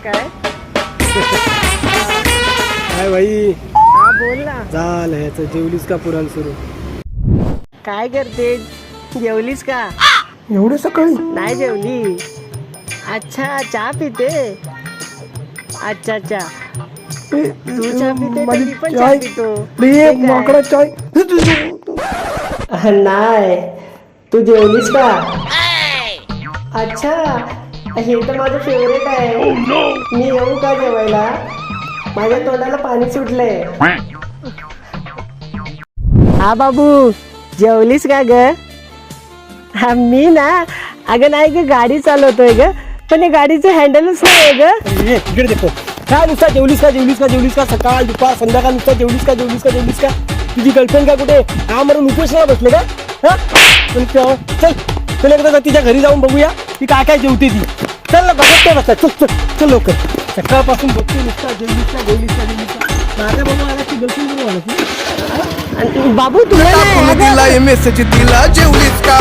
काय काय भाई हा बोल ना. झालं ह्याचं जेवलीस का पुराण सुरू? काय करते, जेवलीस का? एवढे सकाळी? नाही जेवली. अच्छा चहा पिते. अच्छा अच्छा, तू चहा पिते तर मी पण चहा पितो. ते माकडा चाय. काय? नाही, तू जेवलीस का? अच्छा, हे तर माझं फेवरेट आहे. मी येऊ का जेवायला? माझ्या तोंडाला पाणी सुटलंय. हा बाबू, जेवलीस का ग? हा मी ना, अगं नाही ग, गाडी चालवतोय ग, पण या गाडीचं हँडलच नाही ग. इकडे देखो. काय नुसता जेवलीस का जेवलीस का जेवलीस का, सकाळ दुपार संध्याकाळ नुसता जेवलीस का जेवलीस का जेवलीस का? तुझी गर्लफ्रेंड काय कुठे हा म्हणून उपोषणाला बसले का? हा चल चल एकदा तिच्या घरी जाऊन बघूया ती काय काय जेवते ती. चल ना बघत बसता. चल चल चल लवकर. सकाळपासून बघते नुसता जेवलीस का जेवलीस का जेवलीस का. माझ्या बघून आला की गर्लफ्रेंड बघून आला की. बाबू तुला नाही दिला मेसेज दिला जेवलीस का?